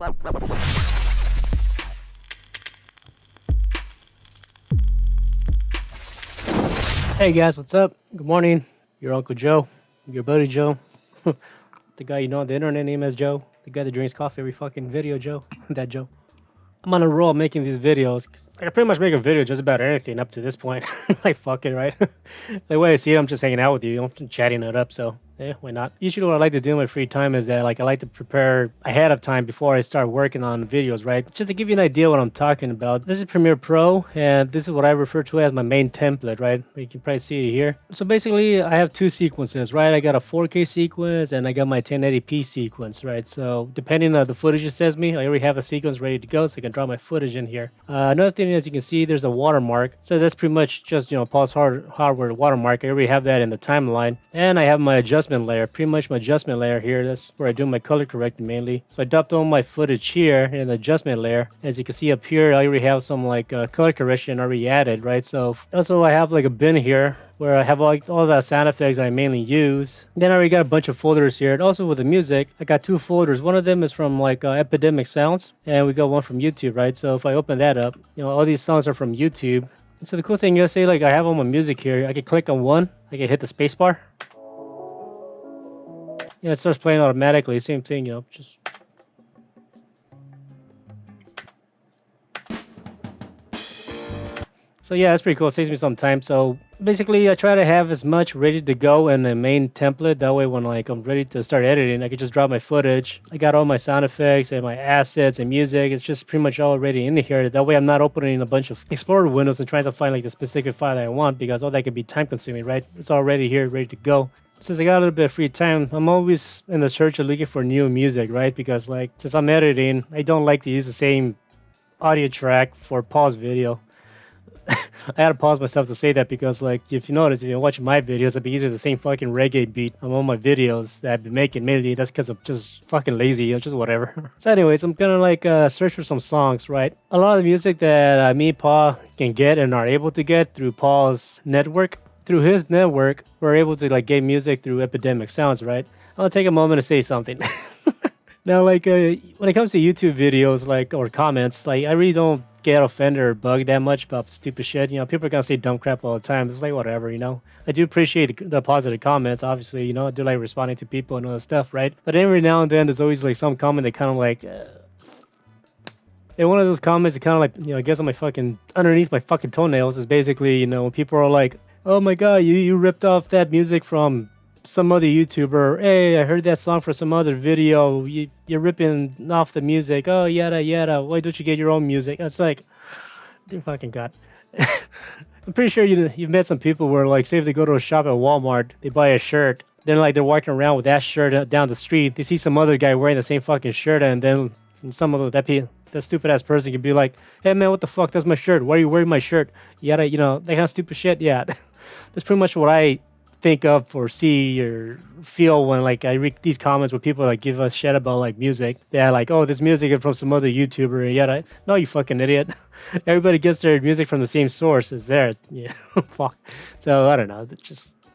Hey guys, what's up? Good morning. Your Uncle Joe, your buddy Joe, the guy you know on the internet name as Joe, the guy that drinks coffee every fucking video, Joe. That Joe. I'm on a roll making these videos. I can pretty much make a video just about anything up to this point. Like, fuck it, right? The way I see it, I'm just hanging out with you. I'm chatting it up, so yeah, why not? Usually what I like to do in my free time is that, like, I like to prepare ahead of time before I start working on videos, right? Just to give you an idea what I'm talking about. This is Premiere Pro, and this is what I refer to as my main template, right? You can probably see it here. So basically, I have two sequences, right? I got a 4K sequence, and I got my 1080p sequence, right? So depending on the footage it says me, I already have a sequence ready to go, so I can drop my footage in here. Another thing, as you can see, there's a watermark. So that's pretty much just, Paul's hardware watermark. I already have that in the timeline. And I have my adjustment layer, pretty much my adjustment layer here. That's where I do my color correcting mainly. So I dumped all my footage here in the adjustment layer. As you can see up here, I already have some like color correction already added, right? So also I have like a bin here where I have like all the sound effects I mainly use. Then I already got a bunch of folders here. And also with the music, I got two folders. One of them is from like Epidemic sounds, and we got one from YouTube, right? So if I open that up, all these songs are from YouTube. So the cool thing is, say like I have all my music here. I can click on one. I can hit the space bar. It starts playing automatically. Same thing, just. So yeah, that's pretty cool. It saves me some time. So basically, I try to have as much ready to go in the main template. That way, when like I'm ready to start editing, I can just drop my footage. I got all my sound effects and my assets and music. It's just pretty much already in here. That way, I'm not opening a bunch of Explorer windows and trying to find like the specific file that I want, because all that could be time consuming, right? It's already here, ready to go. Since I got a little bit of free time, I'm always in the search of looking for new music, right? Because like, since I'm editing, I don't like to use the same audio track for pause video. I had to pause myself to say that because, like, if you notice, if you're watching my videos, I've been using the same fucking reggae beat on all my videos that I've been making. Mainly that's because I'm just fucking lazy, just whatever. So anyways, I'm gonna like search for some songs, right? A lot of the music that me and Paul can get and are able to get through Paul's network. Through his network, we're able to like get music through Epidemic sounds, right? I'll take a moment to say something. Now, like when it comes to YouTube videos, like or comments, like I really don't get offended or bugged that much about stupid shit. People are gonna say dumb crap all the time. It's like whatever, I do appreciate the positive comments, obviously. I do like responding to people and all that stuff, right? But every now and then, there's always like some comment that kind of like. And one of those comments that kind of like, I guess on my fucking underneath my fucking toenails is basically, when people are like, "Oh my god, you ripped off that music from some other YouTuber. Hey, I heard that song for some other video. You're ripping off the music. Oh, yada, yada. Why don't you get your own music?" It's like, dear fucking God. I'm pretty sure you've met some people where, like, say if they go to a shop at Walmart, they buy a shirt. Then, like, they're walking around with that shirt down the street. They see some other guy wearing the same fucking shirt, and then some of that stupid ass person can be like, "Hey, man, what the fuck? That's my shirt. Why are you wearing my shirt?" Yada, that kind of stupid shit. Yeah. That's pretty much what I think of or see or feel when like I read these comments where people like give us shit about like music. They're like, "Oh, this music is from some other YouTuber," and yada. No, you fucking idiot. Everybody gets their music from the same source as theirs. Yeah, fuck. So I don't know.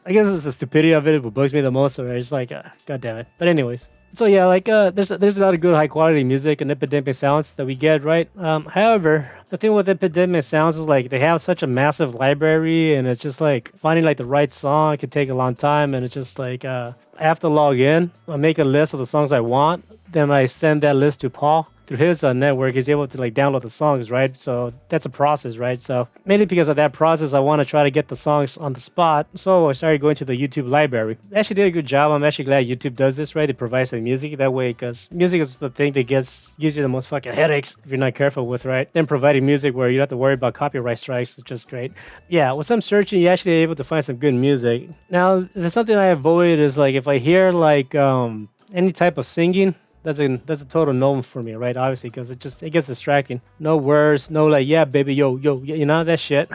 I guess it's the stupidity of it. What bugs me the most. Or it's like, God damn it. But anyways. So yeah, like there's a lot of good high quality music and Epidemic sounds that we get, right? However, the thing with Epidemic sounds is like they have such a massive library, and it's just like finding like the right song can take a long time, and it's just like I have to log in, I make a list of the songs I want, then I send that list to Paul. Through his network, he's able to like download the songs, right? So that's a process, right? So mainly because of that process, I want to try to get the songs on the spot. So I started going to the YouTube library. They actually did a good job. I'm actually glad YouTube does this, right? It provides the music that way, because music is the thing that gives you the most fucking headaches if you're not careful with, right? Then providing music where you don't have to worry about copyright strikes is just great. Yeah, with some searching, you're actually able to find some good music. Now, there's something I avoid is like if I hear like any type of singing. That's a total no for me, right? Obviously, because it gets distracting. No words, no like, yeah, baby, yo, that shit.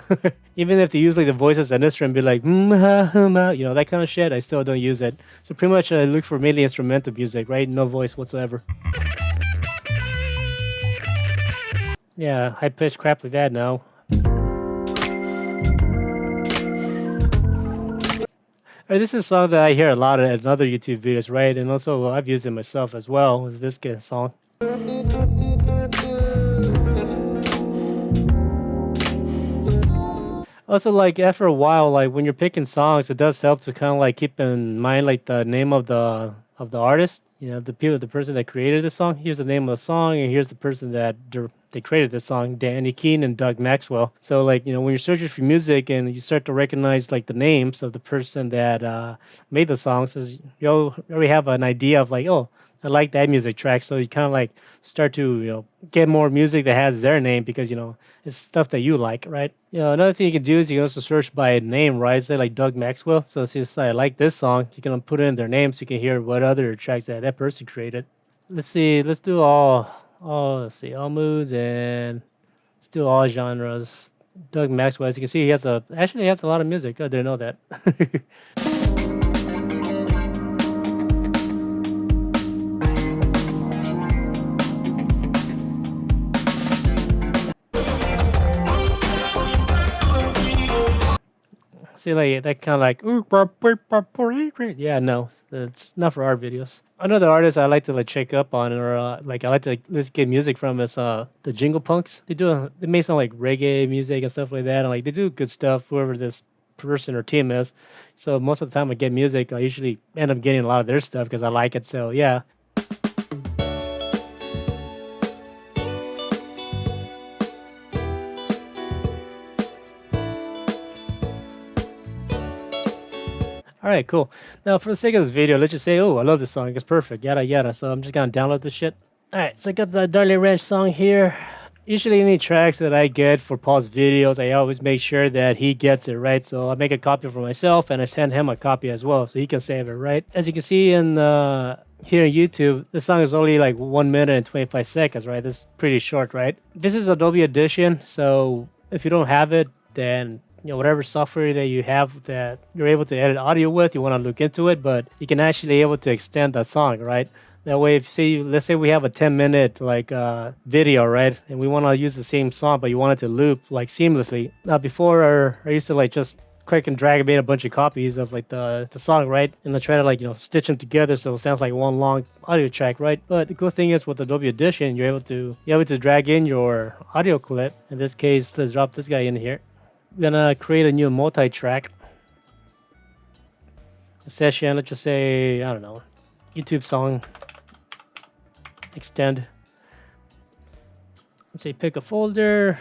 Even if they use like the voices and instrument, be like, that kind of shit, I still don't use it. So pretty much I look for mainly instrumental music, right? No voice whatsoever. Yeah, high pitched crap like that now. This is a song that I hear a lot in other YouTube videos, right? And also I've used it myself as well. Is this song? Also, like after a while, like when you're picking songs, it does help to kind of like keep in mind like the name of the artist. You know, the person that created the song. Here's the name of the song, and here's the person that they created the song: Danny Keene and Doug Maxwell. So, like when you're searching for music and you start to recognize like the names of the person that made the songs, says you already have an idea of like, oh, I like that music track. So you kind of like start to get more music that has their name because it's stuff that you like, right? Another thing you can do is you can also search by name, right? Say like Doug Maxwell. So since I like this song, you can put in their name so you can hear what other tracks that person created. Let's see. Let's do let's see, all moods, and let's do all genres. Doug Maxwell, as you can see, he has a lot of music. I didn't know that. See, like that kind of like yeah, no, it's not for our videos. Another artist I like to like check up on, or like I like to let's get music from is the Jingle Punks. They make some like reggae music and stuff like that, and like they do good stuff. Whoever this person or team is, so most of the time I get music, I usually end up getting a lot of their stuff because I like it. So yeah. All right, cool. Now, for the sake of this video, let's just say, oh, I love this song. It's perfect, yada, yada. So I'm just going to download this shit. All right, so I got the Darley Ranch song here. Usually any tracks that I get for Paul's videos, I always make sure that he gets it, right? So I make a copy for myself, and I send him a copy as well, so he can save it, right? As you can see in here on YouTube, this song is only like 1 minute and 25 seconds, right? This is pretty short, right? This is Adobe Audition, so if you don't have it, then whatever software that you have that you're able to edit audio with, you want to look into it, but you can actually able to extend that song, right? That way, let's say we have a 10-minute like video, right, and we want to use the same song, but you want it to loop like seamlessly. Now, before I used to like just click and drag and made a bunch of copies of like the song, right, and I try to like stitch them together so it sounds like one long audio track, right? But the cool thing is with Adobe Audition, you're able to drag in your audio clip. In this case, let's drop this guy in here. We're gonna create a new multi-track session. Let's just say, I don't know, YouTube song extend. Let's say pick a folder,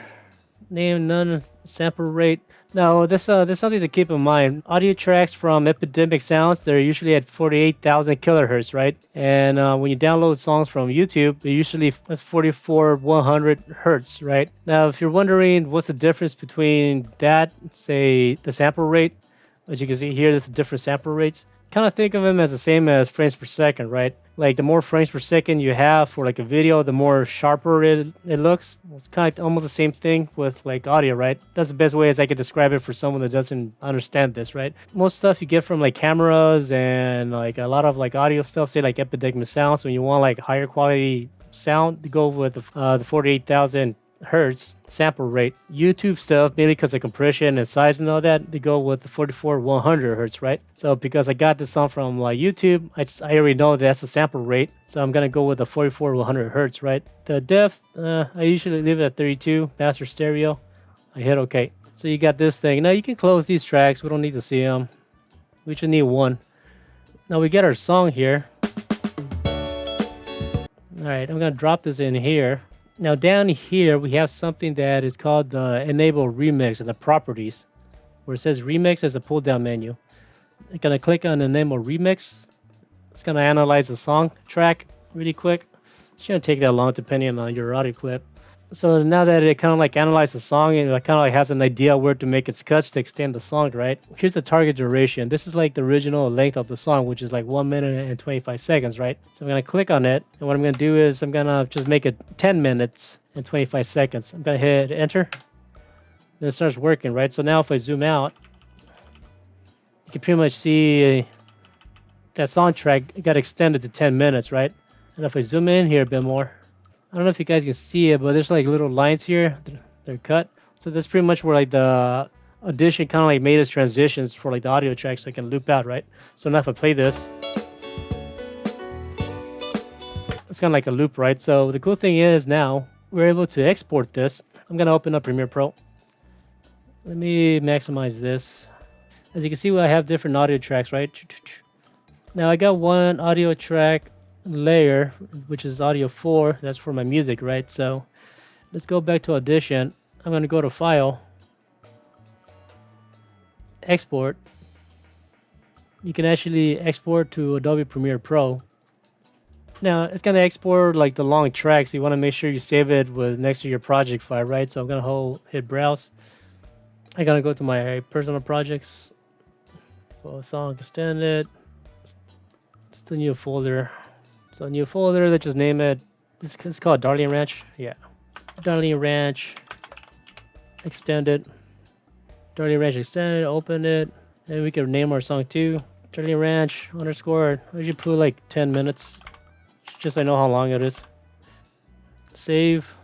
name none, sample rate. Now there's something to keep in mind. Audio tracks from Epidemic Sounds, they're usually at 48,000 kilohertz, right? And when you download songs from YouTube, they're usually that's 44,100 hertz, right? Now, if you're wondering what's the difference between that, say the sample rate, as you can see here, there's different sample rates. Kind of think of them as the same as frames per second, right? Like the more frames per second you have for like a video, the more sharper it looks. It's kind of almost the same thing with like audio, right? That's the best way as I could describe it for someone that doesn't understand this, right? Most stuff you get from like cameras and like a lot of like audio stuff, say like Epidemic Sounds, when you want like higher quality sound, to go with the 48,000 hertz sample rate. YouTube stuff, mainly because of compression and size and all that, they go with the 44,100 hertz, right? So because I got this song from YouTube, I already know that's the sample rate, so I'm gonna go with the 44,100 hertz, right? The depth, I usually leave it at 32, master stereo. I hit OK. So you got this thing. Now you can close these tracks. We don't need to see them. We just need one. Now we get our song here. All right, I'm gonna drop this in here. Now down here, we have something that is called the Enable Remix and the properties, where it says Remix as a pull-down menu. I'm going to click on Enable Remix. It's going to analyze the song track really quick. It shouldn't take that long depending on your audio clip. So now that it kind of like analyzed the song and it kind of like has an idea where to make its cuts to extend the song, right? Here's the target duration. This is like the original length of the song, which is like 1 minute and 25 seconds, right? So I'm going to click on it. And what I'm going to do is I'm going to just make it 10 minutes and 25 seconds. I'm going to hit enter. Then it starts working, right? So now if I zoom out, you can pretty much see that song track got extended to 10 minutes, right? And if I zoom in here a bit more, I don't know if you guys can see it, but there's like little lines here. They're cut. So that's pretty much where like the Audition kind of like made its transitions for like the audio tracks so I can loop out, right? So now if I play this, it's kind of like a loop, right? So the cool thing is now we're able to export this. I'm gonna open up Premiere Pro. Let me maximize this. As you can see, I have different audio tracks, right? Now I got one audio track layer, which is audio 4. That's for my music, right? So let's go back to Audition. I'm gonna go to File, Export. You can actually export to Adobe Premiere Pro. Now it's gonna export like the long tracks. You want to make sure you save it with next to your project file, right? So I'm gonna hit Browse. I'm gonna go to my personal projects. So song extended. It's the new folder. So new folder. Let's just name it. This is called Darling Ranch. Yeah, Darling Ranch extended. Darling Ranch extended. Open it, and we can name our song too. Darling Ranch underscore. I usually put like 10 minutes. Just so I know how long it is. Save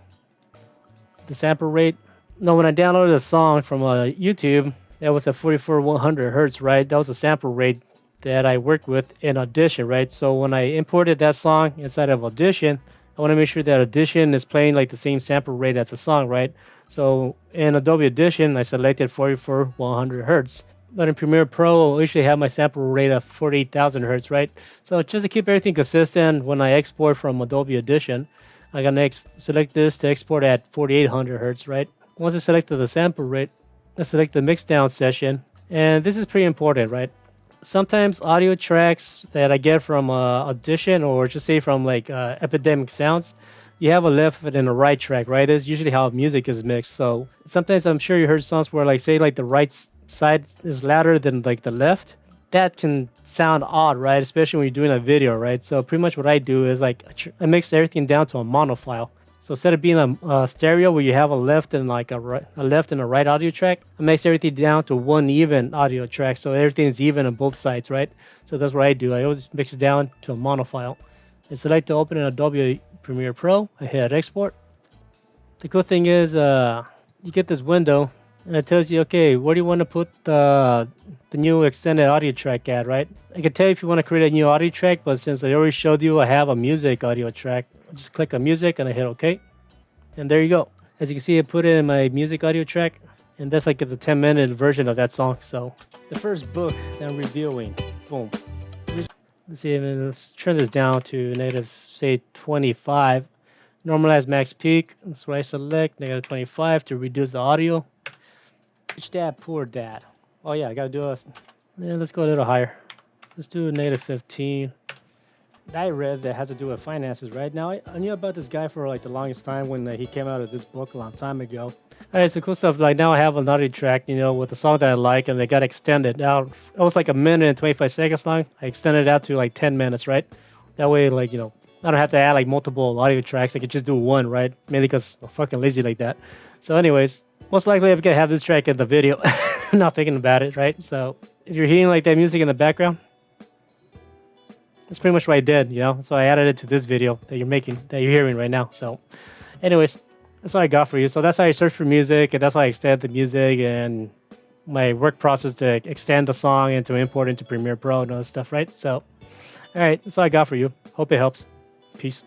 the sample rate. Now, when I downloaded a song from YouTube, that was at 44,100 hertz, right? That was a sample rate that I worked with in Audition, right? So when I imported that song inside of Audition, I want to make sure that Audition is playing like the same sample rate as the song, right? So in Adobe Audition, I selected 44,100 hertz. But in Premiere Pro, I usually have my sample rate of 48,000 hertz, right? So just to keep everything consistent, when I export from Adobe Audition, I'm gonna select this to export at 4800 hertz, right? Once I selected the sample rate, I select the mixdown session, and this is pretty important, right? Sometimes audio tracks that I get from Audition, or just say from like Epidemic Sounds, you have a left and a right track, right? That's usually how music is mixed. So sometimes I'm sure you heard songs where like say like the right side is louder than like the left. That can sound odd, right? Especially when you're doing a video, right? So pretty much what I do is like I mix everything down to a mono file. So instead of being a stereo where you have a left and like a left and a right audio track, I mix everything down to one even audio track, so everything's even on both sides, right? So that's what I do. I always mix it down to a mono file. I select to open in Adobe Premiere Pro. I hit export. The cool thing is you get this window and it tells you, okay, where do you want to put the new extended audio track at, right? I can tell you if you want to create a new audio track, but since I already showed you I have a music audio track, I just click on music and I hit OK. And there you go. As you can see, I put it in my music audio track, and that's like the 10-minute version of that song. So the first book that I'm reviewing, boom. Let's see, let's turn this down to negative, say 25. Normalize max peak. That's what I select, negative 25 to reduce the audio. Rich dad, poor dad. Oh yeah, I gotta do a. Yeah, let's go a little higher. Let's do a negative 15. I read that has to do with finances, right? Now, I knew about this guy for like the longest time when he came out of this book a long time ago. All right, so cool stuff. Like now I have an audio track, you know, with a song that I like, and they got extended. Now, it was like a minute and 25 seconds long. I extended it out to like 10 minutes, right? That way, like, you know, I don't have to add like multiple audio tracks. I could just do one, right? Mainly because I'm fucking lazy like that. So anyways, most likely I'm going to have this track in the video. Not thinking about it, right? So if you're hearing like that music in the background, that's pretty much what I did, you know? So I added it to this video that you're hearing right now. So anyways, that's all I got for you. So that's how I search for music, and that's how I extend the music and my work process to extend the song and to import into Premiere Pro and all that stuff, right? So, all right, that's all I got for you. Hope it helps. Peace.